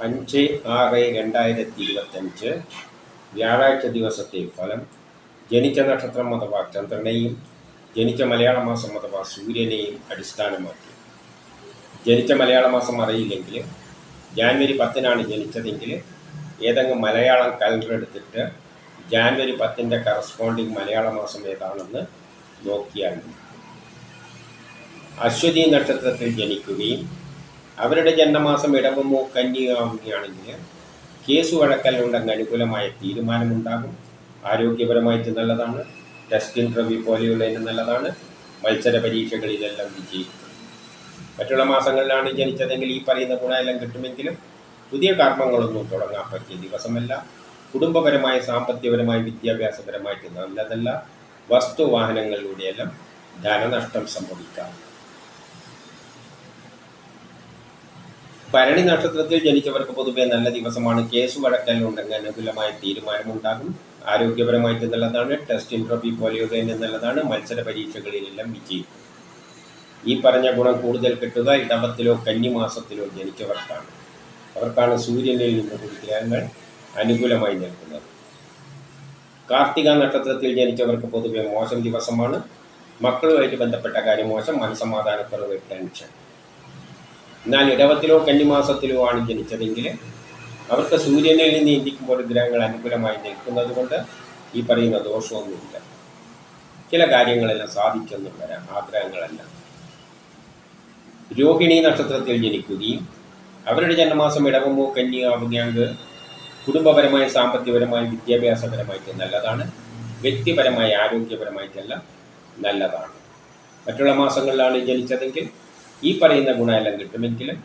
5/6/2025 വ്യാഴാഴ്ച ദിവസത്തെ ഫലം. ജനിച്ച നക്ഷത്രം അഥവാ ചന്ദ്രനെയും ജനിച്ച മലയാള മാസം അഥവാ സൂര്യനെയും അടിസ്ഥാനമാക്കി. ജനിച്ച മലയാള മാസം അറിയില്ലെങ്കിൽ ജാനുവരി 10-നാണ് ജനിച്ചതെങ്കിൽ ഏതെങ്കിലും മലയാളം കലണ്ടർ എടുത്തിട്ട് ജാനുവരി 10-ൻ്റെ കറസ്പോണ്ടിങ് മലയാള മാസം ഏതാണെന്ന് നോക്കിയാൽ മതി. അശ്വതി നക്ഷത്രത്തിൽ ജനിക്കുകയും അവരുടെ ജന്മമാസം ഇടവമോ കന്നിയോ ആവുകയാണെങ്കിൽ കേസ് വഴക്കലുണ്ടെങ്കിൽ അനുകൂലമായ തീരുമാനമുണ്ടാകും. ആരോഗ്യപരമായിട്ട് നല്ലതാണ്. ടെസ്റ്റ് ഇൻ്റർവ്യൂ പോലെയുള്ളതിന് നല്ലതാണ്. മത്സര പരീക്ഷകളിലെല്ലാം വിജയിക്കും. മറ്റുള്ള മാസങ്ങളിലാണ് ജനിച്ചതെങ്കിൽ ഈ പറയുന്ന ഗുണമെല്ലാം കിട്ടുമെങ്കിലും പുതിയ കർമ്മങ്ങളൊന്നും തുടങ്ങാൻ പറ്റിയ ദിവസമല്ല. കുടുംബപരമായി, സാമ്പത്തികപരമായി, വിദ്യാഭ്യാസപരമായിട്ട് നല്ലതല്ല. വസ്തുവാഹനങ്ങളിലൂടെയെല്ലാം ധനനഷ്ടം സംഭവിക്കാം. ഭരണി നക്ഷത്രത്തിൽ ജനിച്ചവർക്ക് പൊതുവെ നല്ല ദിവസമാണ്. കേസ് വഴക്കലുണ്ടെങ്കിൽ അനുകൂലമായ തീരുമാനമുണ്ടാകും. ആരോഗ്യപരമായിട്ട് നല്ലതാണ്. ടെസ്റ്റ് ഇൻ്റർവ്യൂ പോലെയുള്ളതിന് നല്ലതാണ്. മത്സര പരീക്ഷകളിലെല്ലാം വിജയിക്കും. ഈ പറഞ്ഞ ഗുണം കൂടുതൽ കിട്ടുക ഇടവത്തിലോ കന്നിമാസത്തിലോ ജനിച്ചവർക്കാണ്. അവർക്കാണ് സൂര്യനിൽ നിന്ന് കൂടി ഗ്രഹങ്ങൾ അനുകൂലമായി നിൽക്കുന്നത്. കാർത്തിക നക്ഷത്രത്തിൽ ജനിച്ചവർക്ക് പൊതുവെ മോശം ദിവസമാണ്. മക്കളുമായിട്ട് ബന്ധപ്പെട്ട കാര്യം മോശം, മനസ്സമാധാനക്കുറവ്, ടെൻഷൻ. എന്നാൽ ഇടവത്തിലോ കന്നിമാസത്തിലോ ആണ് ജനിച്ചതെങ്കിൽ അവർക്ക് സൂര്യനിൽ നിന്ന് ചിന്തിക്കുമ്പോൾ ഗ്രഹങ്ങൾ അനുകൂലമായി നിൽക്കുന്നത് കൊണ്ട് ഈ പറയുന്ന ദോഷമൊന്നുമില്ല. ചില കാര്യങ്ങളെല്ലാം സാധിച്ചെന്നും വരാം, ആഗ്രഹങ്ങളെല്ലാം. രോഹിണി നക്ഷത്രത്തിൽ ജനിക്കുകയും അവരുടെ ജന്മമാസം ഇടവമോ കന്നിയോ ആവുകയാണെങ്കിൽ കുടുംബപരമായി, സാമ്പത്തികപരമായി, വിദ്യാഭ്യാസപരമായിട്ട് നല്ലതാണ്. വ്യക്തിപരമായി, ആരോഗ്യപരമായിട്ടെല്ലാം നല്ലതാണ്. മറ്റുള്ള മാസങ്ങളിലാണ് ജനിച്ചതെങ്കിൽ ഈ പറയുന്ന ഗുണമെല്ലാം കിട്ടുമെങ്കിലും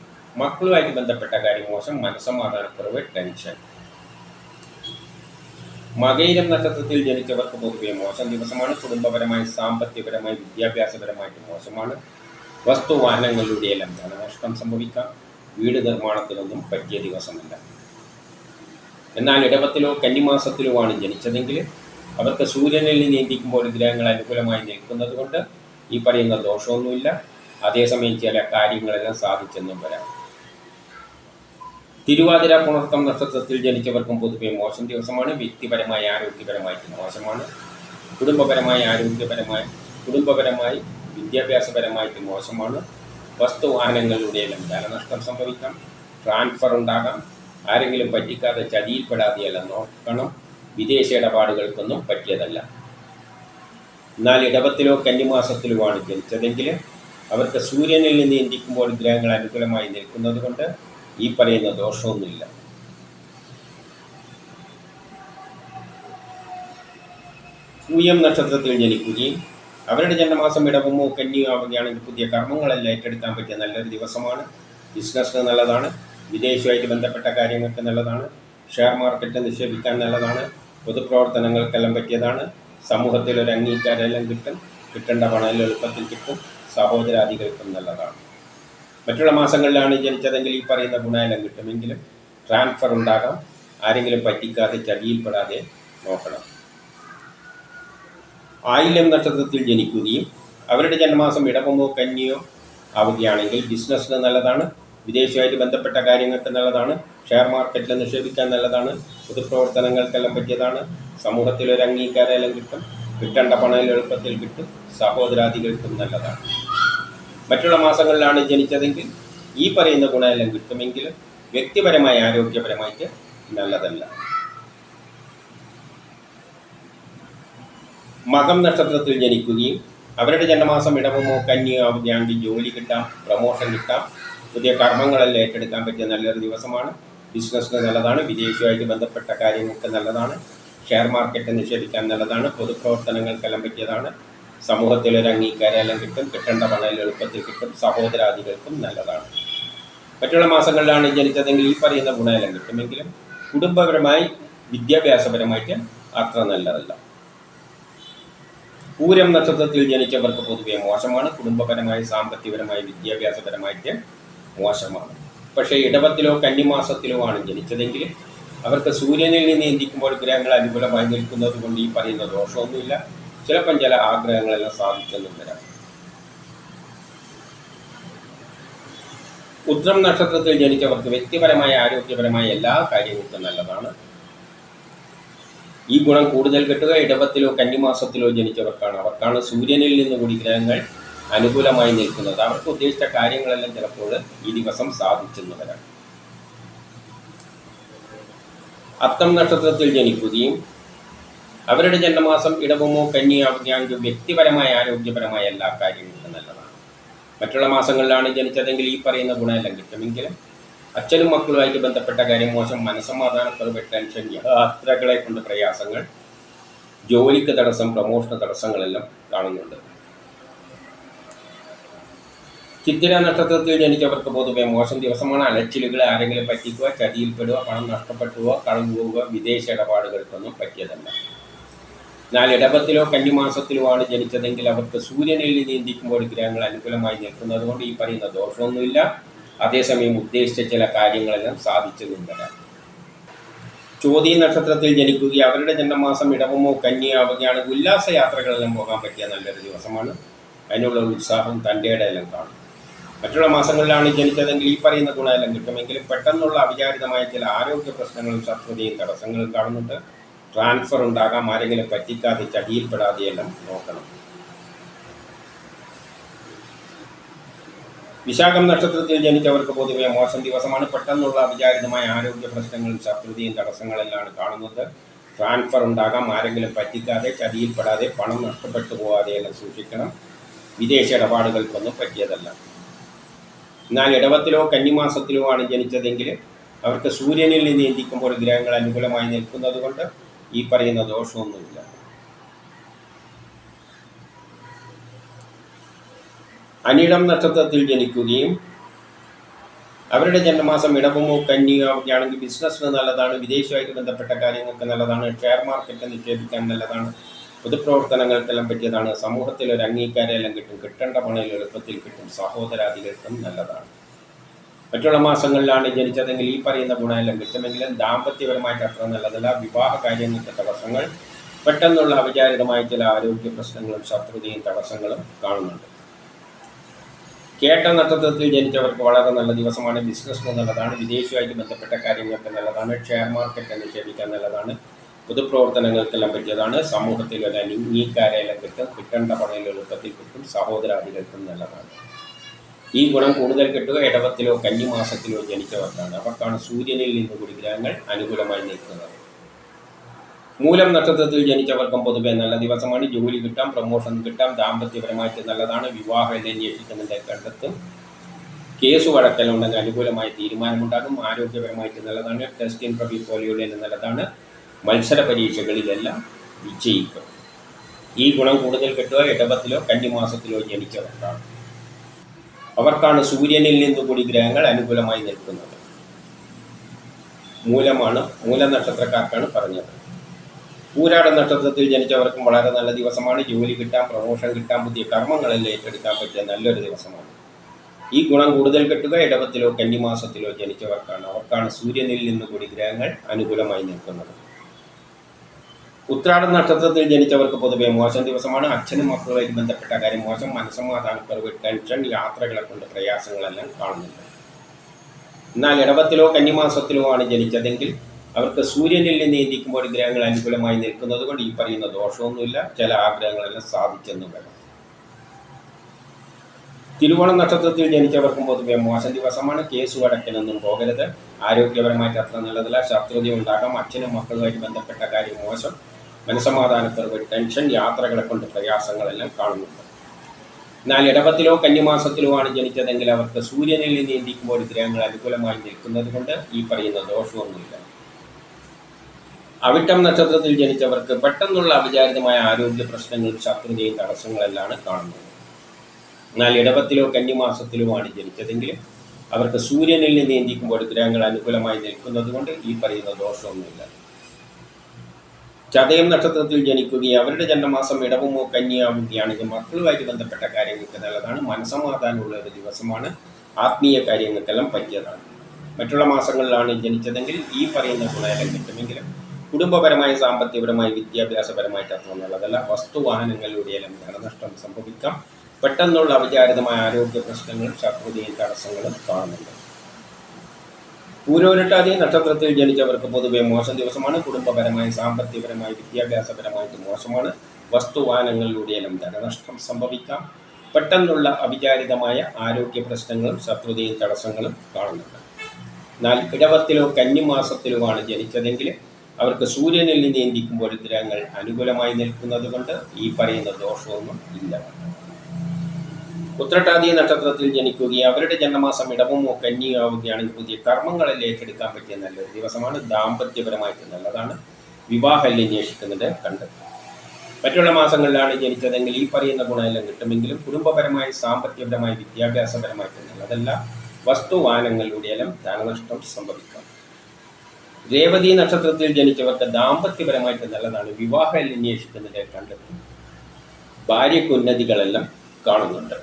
മക്കളുമായിട്ട് ബന്ധപ്പെട്ട കാര്യം മോശം, മനസ്സമാധാനക്കുറവ്, ടെൻഷൻ. മകയിരം നക്ഷത്രത്തിൽ ജനിച്ചവർക്ക് പൊതുവെ മോശം ദിവസമാണ്. കുടുംബപരമായി, സാമ്പത്തികപരമായി, വിദ്യാഭ്യാസപരമായിട്ട് മോശമാണ്. വസ്തുവാഹനങ്ങളിലൂടെയെല്ലാം ധനനഷ്ടം സംഭവിക്കാം. വീട് നിർമ്മാണത്തിനൊന്നും പറ്റിയ ദിവസമല്ല. എന്നാൽ ഇടവത്തിലോ കന്നിമാസത്തിലോ ആണ് ജനിച്ചതെങ്കിൽ അവർക്ക് സൂര്യനിൽ നിന്ന് ചിന്തിക്കുമ്പോൾ ഗ്രഹങ്ങൾ അനുകൂലമായി നിൽക്കുന്നത് കൊണ്ട് ഈ പറയുന്ന ദോഷമൊന്നുമില്ല. അതേസമയം ചില കാര്യങ്ങളെല്ലാം സാധിച്ചെന്നും വരാം. തിരുവാതിര പുണർത്തം നക്ഷത്രത്തിൽ ജനിച്ചവർക്കും പൊതുവെ മോശം ദിവസമാണ്. വ്യക്തിപരമായി, ആരോഗ്യപരമായിട്ട് മോശമാണ്. കുടുംബപരമായി, കുടുംബപരമായി, വിദ്യാഭ്യാസപരമായിട്ട് മോശമാണ്. വസ്തുവാഹനങ്ങളിലൂടെയെല്ലാം ധനനഷ്ടം സംഭവിക്കാം. ട്രാൻസ്ഫർ ഉണ്ടാകാം. ആരെങ്കിലും പറ്റിക്കാതെ ചതിയിൽപ്പെടാതെയെല്ലാം നോക്കണം. വിദേശ ഇടപാടുകൾക്കൊന്നും പറ്റിയതല്ല. എന്നാൽ ഇടവത്തിലോ കന്നിമാസത്തിലോ ആണ് ജനിച്ചതെങ്കിൽ അവർക്ക് സൂര്യനിൽ നിന്ന് ചിന്തിക്കുമ്പോൾ ഗ്രഹങ്ങൾ അനുകൂലമായി നിൽക്കുന്നത് കൊണ്ട് ഈ പറയുന്ന ദോഷമൊന്നുമില്ല. പൂയം നക്ഷത്രത്തിൽ ജനിക്കുകയും അവരുടെ ജന്മമാസം ഇടവമോ കന്നിയോ ആവുകയാണെങ്കിൽ പുതിയ കർമ്മങ്ങളെല്ലാം ഏറ്റെടുക്കാൻ പറ്റിയ നല്ലൊരു ദിവസമാണ്. ബിസിനസ്സിന് നല്ലതാണ്. വിദേശവുമായിട്ട് ബന്ധപ്പെട്ട കാര്യങ്ങൾക്ക് നല്ലതാണ്. ഷെയർ മാർക്കറ്റ് നിക്ഷേപിക്കാൻ നല്ലതാണ്. പൊതുപ്രവർത്തനങ്ങൾക്കെല്ലാം പറ്റിയതാണ്. സമൂഹത്തിൽ ഒരു അംഗീകാരമെല്ലാം കിട്ടും. കിട്ടേണ്ട പണം എളുപ്പത്തിൽ കിട്ടും. സഹോദരാദികൾക്കും നല്ലതാണ്. മറ്റുള്ള മാസങ്ങളിലാണ് ജനിച്ചതെങ്കിൽ ഈ പറയുന്ന ഗുണമെല്ലാം കിട്ടുമെങ്കിലും ട്രാൻസ്ഫർ ഉണ്ടാകാം. ആരെങ്കിലും പറ്റിക്കാതെ ചതിയിൽപ്പെടാതെ നോക്കണം. ആയില്യം നക്ഷത്രത്തിൽ ജനിക്കുകയും അവരുടെ ജന്മമാസം ഇടവമോ കന്നിയോ ആവുകയാണെങ്കിൽ ബിസിനസ്സിന് നല്ലതാണ്. വിദേശവുമായിട്ട് ബന്ധപ്പെട്ട കാര്യങ്ങൾക്ക് നല്ലതാണ്. ഷെയർ മാർക്കറ്റിൽ നിക്ഷേപിക്കാൻ നല്ലതാണ്. പൊതുപ്രവർത്തനങ്ങൾക്കെല്ലാം പറ്റിയതാണ്. സമൂഹത്തിൽ ഒരു അംഗീകാരമെല്ലാം കിട്ടും. കിട്ടേണ്ട പണം എളുപ്പത്തിൽ കിട്ടും. സഹോദരാദികൾക്കും നല്ലതാണ്. മറ്റുള്ള മാസങ്ങളിലാണ് ജനിച്ചതെങ്കിൽ ഈ പറയുന്ന ഗുണമെല്ലാം കിട്ടുമെങ്കിലും വ്യക്തിപരമായി, ആരോഗ്യപരമായിട്ട് നല്ലതല്ല. മകം നക്ഷത്രത്തിൽ ജനിക്കുകയും അവരുടെ ജന്മമാസം ഇടവമോ കന്നിയോ ആവുകയാണെങ്കിൽ ജോലി കിട്ടാം, പ്രമോഷൻ കിട്ടാം. പുതിയ കർമ്മങ്ങളെല്ലാം ഏറ്റെടുക്കാൻ പറ്റിയ നല്ലൊരു ദിവസമാണ്. ബിസിനസ്സിന് നല്ലതാണ്. വിദേശവുമായിട്ട് ബന്ധപ്പെട്ട കാര്യങ്ങൾക്ക് നല്ലതാണ്. ഷെയർ മാർക്കറ്റ് നിക്ഷേപിക്കാൻ നല്ലതാണ്. പൊതുപ്രവർത്തനങ്ങൾക്കെല്ലാം പറ്റിയതാണ്. സമൂഹത്തിലൊരു അംഗീകാരമെല്ലാം കിട്ടും. കിട്ടേണ്ട പണം എളുപ്പത്തിൽ കിട്ടും. സഹോദരാദികൾക്കും നല്ലതാണ്. മറ്റുള്ള മാസങ്ങളിലാണ് ജനിച്ചതെങ്കിൽ ഈ പറയുന്ന ഗുണമെല്ലാം കിട്ടുമെങ്കിലും കുടുംബപരമായി, വിദ്യാഭ്യാസപരമായിട്ട് അത്ര നല്ലതല്ല. പൂരം നക്ഷത്രത്തിൽ ജനിച്ചവർക്ക് പൊതുവെ മോശമാണ്. കുടുംബപരമായി, സാമ്പത്തികപരമായി, വിദ്യാഭ്യാസപരമായിട്ട് മോശമാണ്. പക്ഷേ ഇടവത്തിലോ കന്നിമാസത്തിലോ ആണ് ജനിച്ചതെങ്കിൽ അവർക്ക് സൂര്യനിൽ നിന്ന് ചിന്തിക്കുമ്പോൾ ഗ്രഹങ്ങൾ അനുകൂലമായി നിൽക്കുന്നത് കൊണ്ട് ഈ പറയുന്ന ദോഷമൊന്നുമില്ല. ചിലപ്പം ചില ആഗ്രഹങ്ങളെല്ലാം സാധിച്ചെന്നും വരാം. ഉത്രം നക്ഷത്രത്തിൽ ജനിച്ചവർക്ക് വ്യക്തിപരമായ ആരോഗ്യപരമായ എല്ലാ കാര്യങ്ങൾക്കും നല്ലതാണ്. ഈ ഗുണം കൂടുതൽ കിട്ടുക ഇടവത്തിലോ കന്നിമാസത്തിലോ ജനിച്ചവർക്കാണ്. അവർക്കാണ് സൂര്യനിൽ നിന്ന് കൂടി ഗ്രഹങ്ങൾ അനുകൂലമായി നിൽക്കുന്നത്. അവർക്ക് ഉദ്ദേശിച്ച കാര്യങ്ങളെല്ലാം ചിലപ്പോൾ ഈ ദിവസം സാധിച്ചെന്ന് വരാം. അത്തം നക്ഷത്രത്തിൽ ജനിക്കുകയും അവരുടെ ജന്മമാസം ഇടവമോ കന്നിയാവുകയാണെങ്കിൽ വ്യക്തിപരമായ ആരോഗ്യപരമായ എല്ലാ കാര്യങ്ങൾക്കും നല്ലതാണ്. മറ്റുള്ള മാസങ്ങളിലാണ് ജനിച്ചതെങ്കിൽ ഈ പറയുന്ന ഗുണമെല്ലാം കിട്ടുമെങ്കിലും അച്ഛനും മക്കളുമായിട്ട് ബന്ധപ്പെട്ട കാര്യം മോശം, മനസ്സമാധാനക്കുറവ്, ടെൻഷൻ, യാത്രകളെ കൊണ്ട് പ്രയാസങ്ങൾ, ജോലിക്ക് തടസ്സം, പ്രമോഷണ തടസ്സങ്ങളെല്ലാം കാണുന്നുണ്ട്. ചിത്തിര നക്ഷത്രത്തിൽ ജനിച്ചവർക്ക് പൊതുവെ മോശം ദിവസമാണ്. അലച്ചിലുകളെ ആരെങ്കിലും പറ്റിക്കുക, ചതിയിൽപ്പെടുക, പണം നഷ്ടപ്പെട്ടുക, കടം പോവുക, വിദേശ ഇടപാടുകൾക്കൊന്നും പറ്റിയതല്ല. എന്നാൽ ഇടവത്തിലോ കന്നിമാസത്തിലോ ആണ് ജനിച്ചതെങ്കിൽ അവർക്ക് സൂര്യനിൽ നീന്തിക്കുമ്പോൾ ഗ്രഹങ്ങൾ അനുകൂലമായി നിൽക്കുന്നത് കൊണ്ട് ഈ പറയുന്ന ദോഷമൊന്നുമില്ല. അതേസമയം ഉദ്ദേശിച്ച ചില കാര്യങ്ങളെല്ലാം സാധിച്ചതും വരാം. ചോതി നക്ഷത്രത്തിൽ ജനിക്കുകയും അവരുടെ ജന്മമാസം ഇടവമോ കന്നിയാവുകയാണെങ്കിൽ ഉല്ലാസ യാത്രകളെല്ലാം പോകാൻ പറ്റിയ നല്ലൊരു ദിവസമാണ്. അതിനുള്ള ഉത്സാഹം തൻ്റെ ഇടയെല്ലാം കാണും. മറ്റുള്ള മാസങ്ങളിലാണ് ജനിച്ചതെങ്കിൽ ഈ പറയുന്ന ഗുണമെല്ലാം കിട്ടുമെങ്കിലും പെട്ടെന്നുള്ള അവിചാരിതമായ ചില ആരോഗ്യ പ്രശ്നങ്ങളും ശത്രുതയും തടസ്സങ്ങളും കാണുന്നുണ്ട്. ട്രാൻസ്ഫർ ഉണ്ടാകാം, ആരെങ്കിലും പറ്റിക്കാതെ ചതിയിൽപ്പെടാതെയെല്ലാം നോക്കണം. വിശാഖം നക്ഷത്രത്തിൽ ജനിച്ചവർക്ക് പൊതുവെ മോശം ദിവസമാണ്. പെട്ടെന്നുള്ള അവിചാരിതമായ ആരോഗ്യ പ്രശ്നങ്ങളും ശത്രുതയും തടസ്സങ്ങളെല്ലാം കാണുന്നത്. ട്രാൻസ്ഫർ ഉണ്ടാകാം, ആരെങ്കിലും പറ്റിക്കാതെ ചതിയിൽപ്പെടാതെ പണം നഷ്ടപ്പെട്ടു പോകാതെയെല്ലാം സൂക്ഷിക്കണം. വിദേശ ഇടപാടുകൾക്കൊന്നും പറ്റിയതല്ല. എന്നാൽ ഇടവത്തിലോ കന്നിമാസത്തിലോ ആണ് ജനിച്ചതെങ്കിൽ അവർക്ക് സൂര്യനിൽ നിന്ന് ചിന്തിക്കുമ്പോൾ ഗ്രഹങ്ങൾ അനുകൂലമായി നിൽക്കുന്നത് കൊണ്ട് ഈ പറയുന്ന ദോഷമൊന്നുമില്ല. അനിഴം നക്ഷത്രത്തിൽ ജനിക്കുകയും അവരുടെ ജന്മമാസം ഇടവമോ കന്നിയാവുകയാണെങ്കിൽ ബിസിനസ്സിന് നല്ലതാണ്. വിദേശവുമായിട്ട് ബന്ധപ്പെട്ട കാര്യങ്ങൾക്ക് നല്ലതാണ്. ഷെയർ മാർക്കറ്റ് നിക്ഷേപിക്കാൻ നല്ലതാണ്. പൊതുപ്രവർത്തനങ്ങൾക്കെല്ലാം പറ്റിയതാണ്. സമൂഹത്തിൽ ഒരു അംഗീകാരമെല്ലാം കിട്ടും. കിട്ടേണ്ട പണം എളുപ്പത്തിൽ കിട്ടും. സഹോദരാദികൾക്കും നല്ലതാണ്. മറ്റുള്ള മാസങ്ങളിലാണ് ജനിച്ചതെങ്കിൽ ഈ പറയുന്ന ഗുണമെല്ലാം കിട്ടുമെങ്കിലും ദാമ്പത്യപരമായിട്ട് അത്ര നല്ലതല്ല. വിവാഹ കാര്യങ്ങൾക്ക് തടസ്സങ്ങൾ, പെട്ടെന്നുള്ള അവിചാരിതമായ ചില ആരോഗ്യ പ്രശ്നങ്ങളും ശത്രുതയും തടസ്സങ്ങളും കാണുന്നുണ്ട്. കേട്ട നക്ഷത്രത്തിൽ ജനിച്ചവർക്ക് വളരെ നല്ല ദിവസമാണ്. ബിസിനസ്സിന് നല്ലതാണ്. വിദേശവുമായിട്ട് ബന്ധപ്പെട്ട കാര്യങ്ങൾക്ക് നല്ലതാണ്. ഷെയർ മാർക്കറ്റ് നിക്ഷേപിക്കാൻ നല്ലതാണ്. പൊതുപ്രവർത്തനങ്ങൾക്കെല്ലാം പറ്റിയതാണ്. സമൂഹത്തിൽ ഒരു അംഗീകാരമെല്ലാം കിട്ടും. കിട്ടേണ്ട പണം എളുപ്പത്തിൽ കിട്ടും. സഹോദരാദികൾക്കും നല്ലതാണ്. ഈ ഗുണം കൂടുതൽ കിട്ടുക ഇടവത്തിലോ കന്നിമാസത്തിലോ ജനിച്ചവർക്കാണ്. അവർക്കാണ് സൂര്യനിൽ നിന്ന് കൂടി ഗ്രഹങ്ങൾ അനുകൂലമായി നിൽക്കുന്നത്. മൂലം നക്ഷത്രത്തിൽ ജനിച്ചവർക്കും പൊതുവെ നല്ല ദിവസമാണ്. ജോലി കിട്ടാം, പ്രമോഷൻ കിട്ടാം, ദാമ്പത്യപരമായിട്ട് നല്ലതാണ്. വിവാഹം അന്വേഷിക്കുന്നതിൻ്റെ കണ്ടെത്തും. കേസ് വഴക്കലുണ്ടെങ്കിൽ അനുകൂലമായ തീരുമാനമുണ്ടാകും. ആരോഗ്യപരമായിട്ട് നല്ലതാണ്. ടെസ്റ്റ് ഇൻ്റർവ്യൂ പോലെയുള്ള നല്ലതാണ്. മത്സര പരീക്ഷകളിലെല്ലാം വിജയിക്കും. ഈ ഗുണം കൂടുതൽ കിട്ടുക ഇടവത്തിലോ കന്നിമാസത്തിലോ ജനിച്ചവർക്കാണ്. അവർക്കാണ് സൂര്യനിൽ നിന്നുകൂടി ഗ്രഹങ്ങൾ അനുകൂലമായി നിൽക്കുന്നത്. മൂല നക്ഷത്രക്കാർക്കാണ് പറഞ്ഞത്. പൂരാട നക്ഷത്രത്തിൽ ജനിച്ചവർക്കും വളരെ നല്ല ദിവസമാണ്. ജോലി കിട്ടാം, പ്രമോഷൻ കിട്ടാം, പുതിയ കർമ്മങ്ങളെല്ലാം ഏറ്റെടുക്കാൻ പറ്റിയ നല്ലൊരു ദിവസമാണ്. ഈ ഗുണം കൂടുതൽ കിട്ടുക ഇടവത്തിലോ കന്നിമാസത്തിലോ ജനിച്ചവർക്കാണ്. അവർക്കാണ് സൂര്യനിൽ നിന്നുകൂടി ഗ്രഹങ്ങൾ അനുകൂലമായി നിൽക്കുന്നത്. ഉത്രാട നക്ഷത്രത്തിൽ ജനിച്ചവർക്ക് പൊതുവെ മോശം ദിവസമാണ്. അച്ഛനും മക്കളുമായിട്ട് ബന്ധപ്പെട്ട കാര്യം മോശം, മനസ്സമാധാനക്കുറവ്, ടെൻഷൻ, യാത്രകളെ കൊണ്ട് പ്രയാസങ്ങളെല്ലാം കാണുന്നുണ്ട്. എന്നാൽ ഇടവത്തിലോ കന്നിമാസത്തിലോ ആണ് ജനിച്ചതെങ്കിൽ അവർക്ക് സൂര്യനിൽ നിന്ന് ചിന്തിക്കുമ്പോൾ ഗ്രഹങ്ങൾ അനുകൂലമായി നിൽക്കുന്നത് കൊണ്ട് ഈ പറയുന്ന ദോഷമൊന്നുമില്ല. ചില ആഗ്രഹങ്ങളെല്ലാം സാധിച്ചെന്നും വരാം. തിരുവോണം നക്ഷത്രത്തിൽ ജനിച്ചവർക്കും പൊതുവെ മോശം ദിവസമാണ്. കേസ് വഴക്കിനൊന്നും പോകരുത്. ആരോഗ്യപരമായിട്ട് അത്ര നല്ലതല്ല. ശത്രുത ഉണ്ടാകാം. അച്ഛനും മക്കളുമായിട്ട് ബന്ധപ്പെട്ട കാര്യം മോശം, മനസ്സമാധാനക്കുറവ്, ടെൻഷൻ, യാത്രകളെ കൊണ്ട് പ്രയാസങ്ങളെല്ലാം കാണുന്നുണ്ട്. എന്നാൽ ഇടവത്തിലോ കന്നിമാസത്തിലോ ആണ് ജനിച്ചതെങ്കിൽ അവർക്ക് സൂര്യനിൽ നിന്ന് ചിന്തിക്കുമ്പോൾ ഗ്രഹങ്ങൾ അനുകൂലമായി നിൽക്കുന്നത് കൊണ്ട് ഈ പറയുന്ന ദോഷമൊന്നുമില്ല. അവിട്ടം നക്ഷത്രത്തിൽ ജനിച്ചവർക്ക് പെട്ടെന്നുള്ള അവിചാരിതമായ ആരോഗ്യ പ്രശ്നങ്ങളും ശത്രുതയും തടസ്സങ്ങളെല്ലാം കാണുന്നത്. എന്നാൽ ഇടവത്തിലോ കന്നിമാസത്തിലോ ആണ് ജനിച്ചതെങ്കിൽ അവർക്ക് സൂര്യനിൽ നിന്ന് ചിന്തിക്കുമ്പോൾ ഗ്രഹങ്ങൾ അനുകൂലമായി നിൽക്കുന്നത് കൊണ്ട് ഈ പറയുന്ന ദോഷമൊന്നുമില്ല. ചതയം നക്ഷത്രത്തിൽ ജനിക്കുകയും അവരുടെ ജന്മമാസം ഇടവമോ കന്നിയാവുകയാണെങ്കിൽ മക്കളുമായിട്ട് ബന്ധപ്പെട്ട കാര്യങ്ങൾക്ക് നല്ലതാണ്. മനസ്സമാധാനമുള്ള ഒരു ദിവസമാണ്. ആത്മീയ കാര്യങ്ങൾക്കെല്ലാം പറ്റിയതാണ്. മറ്റുള്ള മാസങ്ങളിലാണ് ജനിച്ചതെങ്കിൽ ഈ പറയുന്ന ഗുണമെല്ലാം കിട്ടുമെങ്കിലും കുടുംബപരമായി, സാമ്പത്തികപരമായി, വിദ്യാഭ്യാസപരമായിട്ട് അത്ര നല്ലതല്ല. വസ്തുവാഹനങ്ങളിലൂടെയെല്ലാം ധനനഷ്ടം സംഭവിക്കാം. പെട്ടെന്നുള്ള അവിചാരിതമായ ആരോഗ്യ പ്രശ്നങ്ങളും ശത്രുതയും തടസ്സങ്ങളും കാണുന്നുണ്ട്. പൂരോരുട്ടാതി നക്ഷത്രത്തിൽ ജനിച്ചവർക്ക് പൊതുവെ മോശം ദിവസമാണ്. കുടുംബപരമായി, സാമ്പത്തികപരമായി, വിദ്യാഭ്യാസപരമായിട്ട് മോശമാണ്. വസ്തുവാഹനങ്ങളിലൂടെയെല്ലാം ധനനഷ്ടം സംഭവിക്കാം. പെട്ടെന്നുള്ള അവിചാരിതമായ ആരോഗ്യ പ്രശ്നങ്ങളും ശത്രുതയും തടസ്സങ്ങളും കാണുന്നുണ്ട്. എന്നാൽ ഇടവത്തിലോ കന്നിമാസത്തിലുമാണ് ജനിച്ചതെങ്കിൽ അവർക്ക് സൂര്യനിൽ നീന്തിക്കുമ്പോൾ ഗ്രഹങ്ങൾ അനുകൂലമായി നിൽക്കുന്നത് കൊണ്ട് ഈ പറയുന്ന ദോഷമൊന്നും ഇല്ല. ഉത്രട്ടാതി നക്ഷത്രത്തിൽ ജനിക്കുകയും അവരുടെ ജന്മമാസം ഇടവമോ കന്നിയോ ആവുകയാണെങ്കിൽ പുതിയ കർമ്മങ്ങളിൽ ഏറ്റെടുക്കാൻ പറ്റിയ നല്ലൊരു ദിവസമാണ്. ദാമ്പത്യപരമായിട്ട് നല്ലതാണ്. വിവാഹം അന്വേഷിക്കുന്നത് കണ്ടെത്തും. മറ്റുള്ള മാസങ്ങളിലാണ് ജനിച്ചതെങ്കിൽ ഈ പറയുന്ന ഗുണമെല്ലാം കിട്ടുമെങ്കിലും കുടുംബപരമായി, സാമ്പത്തികപരമായി, വിദ്യാഭ്യാസപരമായിട്ട് നല്ലതല്ല. വസ്തുവാഹനങ്ങളിലൂടെയെല്ലാം ധനനഷ്ടം സംഭവിക്കാം. രേവതി നക്ഷത്രത്തിൽ ജനിച്ചവർക്ക് ദാമ്പത്യപരമായിട്ട് നല്ലതാണ്. വിവാഹം അന്വേഷിക്കുന്നത് കണ്ടെത്തും. ഭാര്യയ്ക്ക് ഉന്നതികളെല്ലാം കാണുന്നുണ്ട്.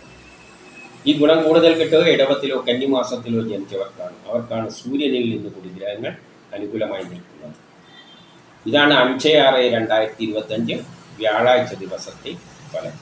ഈ ഗുണം കൂടുതൽ കിട്ടുക ഇടവത്തിലോ കന്നിമാസത്തിലോ ജനിച്ചവർക്കാണ്. അവർക്കാണ് സൂര്യനിൽ നിന്ന് കൂടി ഗ്രഹങ്ങൾ അനുകൂലമായി നിൽക്കുന്നത്. ഇതാണ് 5/6/2025 വ്യാഴാഴ്ച ദിവസത്തെ ഫലം.